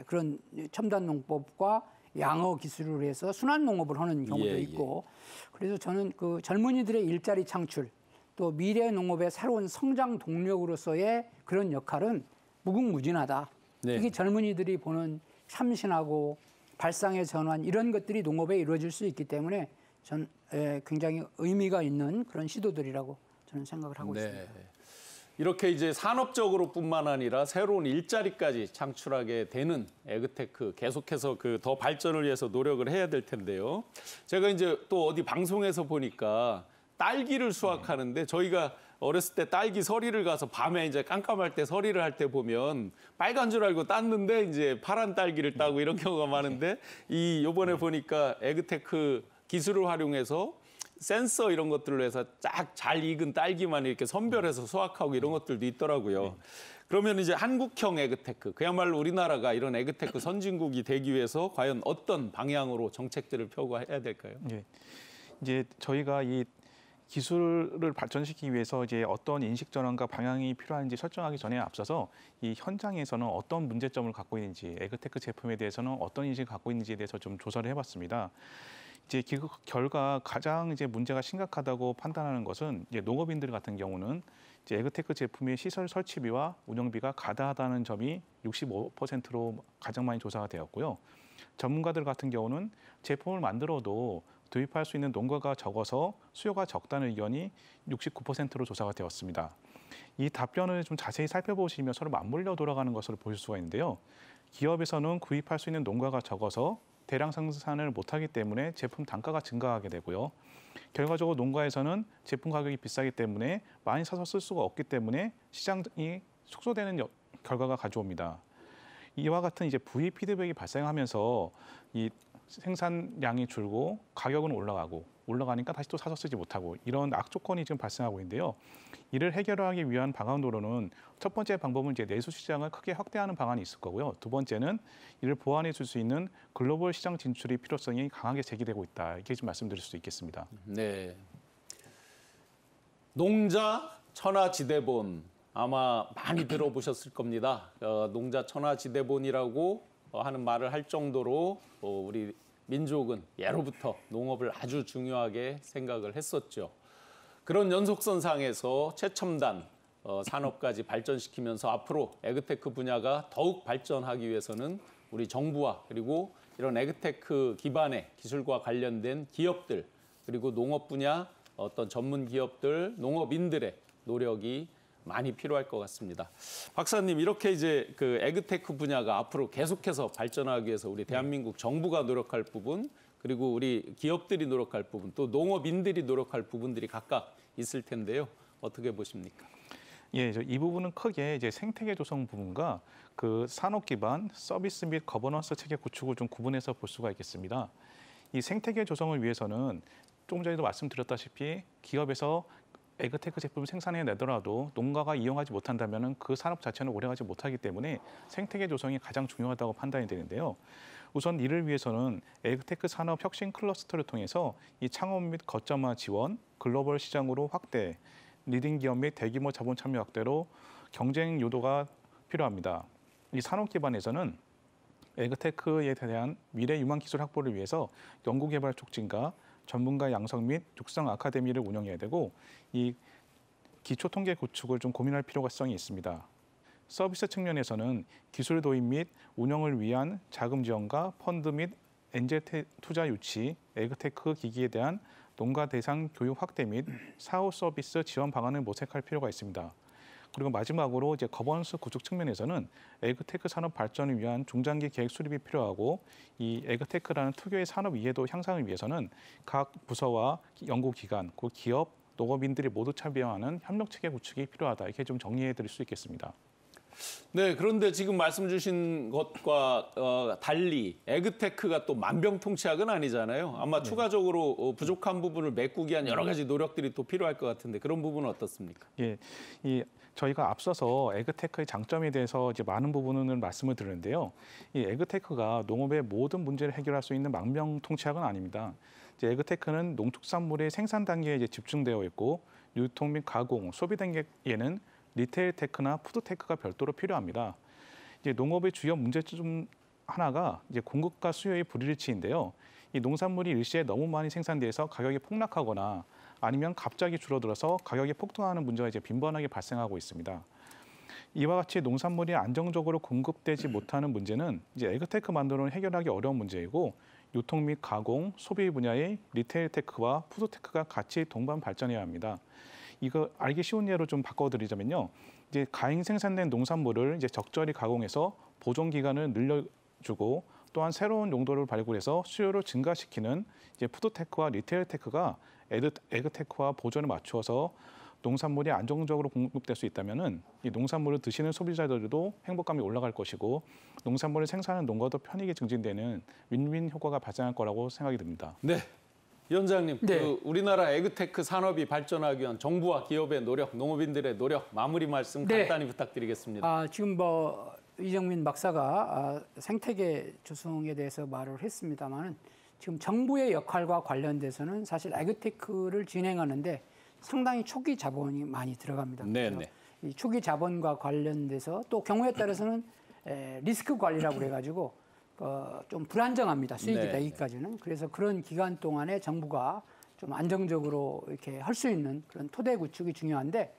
그런 첨단 농법과 양어 기술을 해서 순환 농업을 하는 경우도 예, 있고 그래서 저는 그 젊은이들의 일자리 창출 또 미래 농업의 새로운 성장 동력으로서의 그런 역할은 무궁무진하다. 네. 특히 젊은이들이 보는 참신하고 발상의 전환 이런 것들이 농업에 이루어질 수 있기 때문에 전 굉장히 의미가 있는 그런 시도들이라고 저는 생각을 하고 있습니다. 이렇게 이제 산업적으로뿐만 아니라 새로운 일자리까지 창출하게 되는 에그테크 계속해서 그 더 발전을 위해서 노력을 해야 될 텐데요. 제가 이제 또 어디 방송에서 보니까 딸기를 수확하는데 저희가 어렸을 때 딸기 서리를 가서 밤에 이제 깜깜할 때 서리를 할 때 보면 빨간 줄 알고 땄는데 이제 파란 딸기를 따고 이런 경우가 많은데 요번에 보니까 에그테크 기술을 활용해서 센서 이런 것들로 해서 쫙 잘 익은 딸기만 이렇게 선별해서 수확하고 이런 것들도 있더라고요. 그러면 이제 한국형 에그테크, 그야말로 우리나라가 이런 에그테크 선진국이 되기 위해서 과연 어떤 방향으로 정책들을 펴고 해야 될까요? 예. 이제 저희가 이 기술을 발전시키기 위해서 이제 어떤 인식 전환과 방향이 필요한지 설정하기 전에 앞서서 이 현장에서는 어떤 문제점을 갖고 있는지, 에그테크 제품에 대해서는 어떤 인식을 갖고 있는지에 대해서 좀 조사를 해봤습니다. 이제 그 결과 가장 이제 문제가 심각하다고 판단하는 것은 이제 농업인들 같은 경우는 이제 에그테크 제품의 시설 설치비와 운영비가 가다하다는 점이 65%로 가장 많이 조사가 되었고요. 전문가들 같은 경우는 제품을 만들어도 도입할 수 있는 농가가 적어서 수요가 적다는 의견이 69%로 조사가 되었습니다. 이 답변을 좀 자세히 살펴보시면 서로 맞물려 돌아가는 것으로 보실 수가 있는데요. 기업에서는 구입할 수 있는 농가가 적어서 대량 생산을 못하기 때문에 제품 단가가 증가하게 되고요. 결과적으로 농가에서는 제품 가격이 비싸기 때문에 많이 사서 쓸 수가 없기 때문에 시장이 축소되는 결과가 가져옵니다. 이와 같은 이제 부의 피드백이 발생하면서 이 생산량이 줄고 가격은 올라가니까 다시 또 사서 쓰지 못하고 이런 악조건이 지금 발생하고 있는데요. 이를 해결하기 위한 방안으로는 첫 번째 방법은 이제 내수 시장을 크게 확대하는 방안이 있을 거고요. 두 번째는 이를 보완해 줄 수 있는 글로벌 시장 진출의 필요성이 강하게 제기되고 있다. 이렇게 좀 말씀드릴 수 있겠습니다. 네. 농자 천하지대본 아마 많이 들어보셨을 겁니다. 농자 천하지대본이라고 하는 말을 할 정도로 우리 민족은 예로부터 농업을 아주 중요하게 생각을 했었죠. 그런 연속선상에서 최첨단 산업까지 발전시키면서 앞으로 에그테크 분야가 더욱 발전하기 위해서는 우리 정부와 그리고 이런 에그테크 기반의 기술과 관련된 기업들 그리고 농업 분야 어떤 전문 기업들, 농업인들의 노력이 많이 필요할 것 같습니다. 박사님, 이렇게 이제 그 에그테크 분야가 앞으로 계속해서 발전하기 위해서 우리 대한민국 정부가 노력할 부분, 그리고 우리 기업들이 노력할 부분, 또 농업인들이 노력할 부분들이 각각 있을 텐데요. 어떻게 보십니까? 예, 이 부분은 크게 이제 생태계 조성 부분과 그 산업 기반 서비스 및 거버넌스 체계 구축을 좀 구분해서 볼 수가 있겠습니다. 이 생태계 조성을 위해서는 조금 전에도 말씀드렸다시피 기업에서 에그테크 제품을 생산해 내더라도 농가가 이용하지 못한다면 그 산업 자체는 오래가지 못하기 때문에 생태계 조성이 가장 중요하다고 판단이 되는데요. 우선 이를 위해서는 에그테크 산업 혁신 클러스터를 통해서 이 창업 및 거점화 지원, 글로벌 시장으로 확대, 리딩 기업 및 대규모 자본 참여 확대로 경쟁 유도가 필요합니다. 이 산업 기반에서는 에그테크에 대한 미래 유망 기술 확보를 위해서 연구개발 촉진과 전문가 양성 및 육성 아카데미를 운영해야 되고 이 기초 통계 구축을 좀 고민할 필요성이 있습니다. 서비스 측면에서는 기술 도입 및 운영을 위한 자금 지원과 펀드 및 엔젤 투자 유치, 에그테크 기기에 대한 농가 대상 교육 확대 및 사후 서비스 지원 방안을 모색할 필요가 있습니다. 그리고 마지막으로 이제 거버넌스 구축 측면에서는 에그테크 산업 발전을 위한 중장기 계획 수립이 필요하고 이 에그테크라는 특유의 산업 이해도 향상을 위해서는 각 부서와 연구기관, 그 기업, 농업인들이 모두 참여하는 협력 체계 구축이 필요하다. 이렇게 좀 정리해 드릴 수 있겠습니다. 네, 그런데 지금 말씀 주신 것과 달리 에그테크가 또 만병통치약은 아니잖아요. 아마 추가적으로 부족한 부분을 메꾸기 위한 여러 가지 노력들이 또 필요할 것 같은데 그런 부분은 어떻습니까? 예, 저희가 앞서서 에그테크의 장점에 대해서 이제 많은 부분을 말씀을 드렸는데요. 이 에그테크가 농업의 모든 문제를 해결할 수 있는 만병통치약은 아닙니다. 이제 에그테크는 농축산물의 생산 단계에 이제 집중되어 있고 유통 및 가공, 소비 단계에는 리테일 테크나 푸드 테크가 별도로 필요합니다. 이제 농업의 주요 문제점 하나가 이제 공급과 수요의 불일치인데요. 이 농산물이 일시에 너무 많이 생산돼서 가격이 폭락하거나 아니면 갑자기 줄어들어서 가격이 폭등하는 문제가 이제 빈번하게 발생하고 있습니다. 이와 같이 농산물이 안정적으로 공급되지 못하는 문제는 이제 에그테크만으로는 해결하기 어려운 문제이고 유통 및 가공, 소비 분야의 리테일 테크와 푸드 테크가 같이 동반 발전해야 합니다. 이거 알기 쉬운 예로 좀 바꿔드리자면요, 이제 가행 생산된 농산물을 이제 적절히 가공해서 보존 기간을 늘려주고 또한 새로운 용도를 발굴해서 수요를 증가시키는 이제 푸드 테크와 리테일 테크가 에그테크와 보존에 맞추어서 농산물이 안정적으로 공급될 수 있다면은 이 농산물을 드시는 소비자들도 행복감이 올라갈 것이고 농산물을 생산하는 농가도 편익이 증진되는 윈윈 효과가 발생할 거라고 생각이 듭니다. 네. 위원장님, 네. 그 우리나라 에그테크 산업이 발전하기 위한 정부와 기업의 노력, 농업인들의 노력, 마무리 말씀 네. 간단히 부탁드리겠습니다. 지금 뭐 이정민 박사가 생태계 조성에 대해서 말을 했습니다만은 지금 정부의 역할과 관련돼서는 사실 에그테크를 진행하는데 상당히 초기 자본이 많이 들어갑니다. 네, 그래서 네. 이 초기 자본과 관련돼서 또 경우에 따라서는 리스크 관리라고 그래가지고 좀 불안정합니다. 수익이 네, 되기까지는. 그래서 그런 기간 동안에 정부가 좀 안정적으로 이렇게 할 수 있는 그런 토대 구축이 중요한데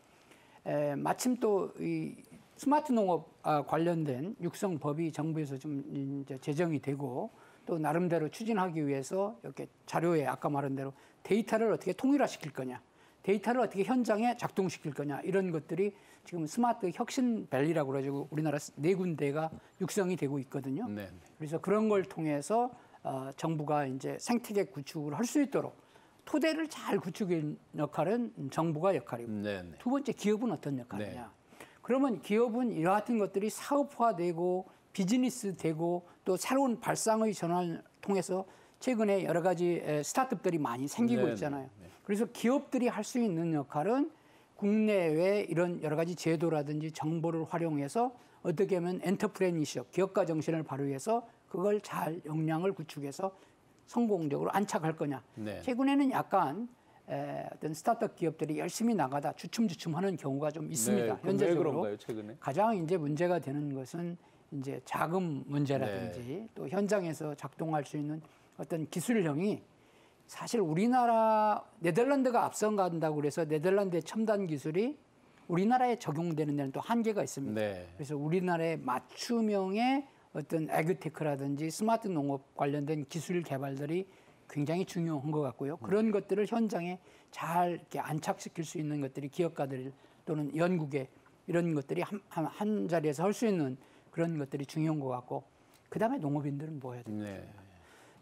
마침 또 이 스마트 농업 관련된 육성법이 정부에서 좀 이제 제정이 되고 또 나름대로 추진하기 위해서 이렇게 자료에 아까 말한 대로 데이터를 어떻게 통일화시킬 거냐, 데이터를 어떻게 현장에 작동시킬 거냐 이런 것들이 지금 스마트 혁신밸리라고 그래가지고 우리나라 4군데가 육성이 되고 있거든요. 네. 그래서 그런 걸 통해서 정부가 이제 생태계 구축을 할 수 있도록 토대를 잘 구축하는 역할은 정부가 역할이고 네. 두 번째 기업은 어떤 역할이냐. 네. 그러면 기업은 이와 같은 것들이 사업화되고 비즈니스 되고 또 새로운 발상의 전환을 통해서 최근에 여러 가지 스타트업들이 많이 생기고 네, 있잖아요. 네. 그래서 기업들이 할 수 있는 역할은 국내외 이런 여러 가지 제도라든지 정보를 활용해서 어떻게 하면 엔터프레니시업, 기업가 정신을 발휘해서 그걸 잘 역량을 구축해서 성공적으로 안착할 거냐. 네. 최근에는 약간 어떤 스타트업 기업들이 열심히 나가다 주춤주춤하는 경우가 좀 있습니다. 네, 왜 현재적으로. 그런가요, 최근에? 가장 이제 문제가 되는 것은 이제 자금 문제라든지 네. 또 현장에서 작동할 수 있는 어떤 기술형이 사실 우리나라 네덜란드가 앞서간다고 그래서 네덜란드의 첨단 기술이 우리나라에 적용되는 데는 또 한계가 있습니다. 네. 그래서 우리나라의 맞춤형의 어떤 에그테크라든지 스마트 농업 관련된 기술 개발들이 굉장히 중요한 것 같고요. 그런 것들을 현장에 잘 이렇게 안착시킬 수 있는 것들이 기업가들 또는 연구계 이런 것들이 한 자리에서 할 수 있는 그런 것들이 중요한 것 같고 그다음에 농업인들은 뭐 해야 됩니까? 네.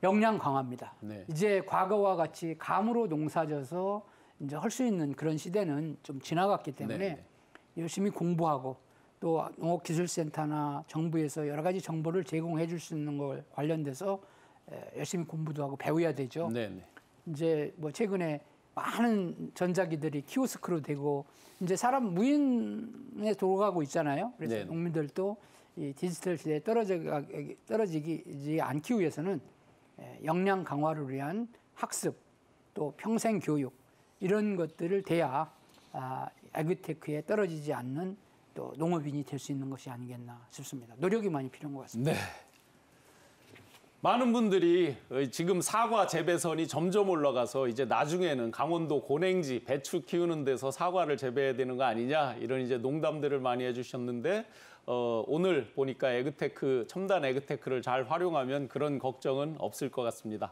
역량 강화입니다. 네. 이제 과거와 같이 감으로 농사져서 이제 할 수 있는 그런 시대는 좀 지나갔기 때문에 네. 열심히 공부하고 또 농업기술센터나 정부에서 여러 가지 정보를 제공해 줄 수 있는 걸 관련돼서 열심히 공부도 하고 배워야 되죠. 네. 이제 뭐 최근에 많은 전자기들이 키오스크로 되고 이제 사람 무인에 돌아가고 있잖아요. 그래서 네. 농민들도 이 디지털 시대에 떨어지지 않기 위해서는 역량 강화를 위한 학습 또 평생 교육 이런 것들을 돼야 에그테크에 떨어지지 않는 또 농업인이 될 수 있는 것이 아니겠나 싶습니다. 노력이 많이 필요한 것 같습니다. 네. 많은 분들이 지금 사과 재배선이 점점 올라가서 이제 나중에는 강원도 고냉지 배추 키우는 데서 사과를 재배해야 되는 거 아니냐 이런 이제 농담들을 많이 해주셨는데 오늘 보니까 에그테크 첨단 에그테크를 잘 활용하면 그런 걱정은 없을 것 같습니다.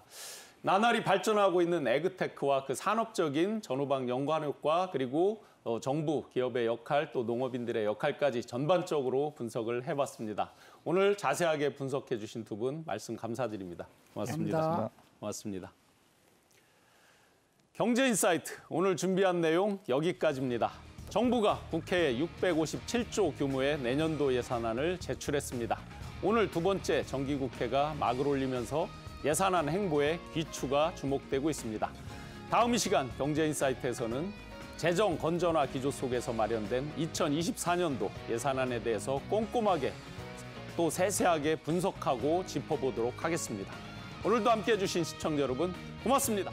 나날이 발전하고 있는 에그테크와 그 산업적인 전후방 연관 효과 그리고 정부, 기업의 역할 또 농업인들의 역할까지 전반적으로 분석을 해봤습니다. 오늘 자세하게 분석해 주신 두 분 말씀 감사드립니다. 고맙습니다. 감사합니다. 고맙습니다. 경제인사이트 오늘 준비한 내용 여기까지입니다. 정부가 국회에 657조 규모의 내년도 예산안을 제출했습니다. 오늘 두 번째 정기국회가 막을 올리면서 예산안 행보에 귀추가 주목되고 있습니다. 다음 이 시간 경제인사이트에서는 재정 건전화 기조 속에서 마련된 2024년도 예산안에 대해서 꼼꼼하게 또 세세하게 분석하고 짚어보도록 하겠습니다. 오늘도 함께해 주신 시청자 여러분 고맙습니다.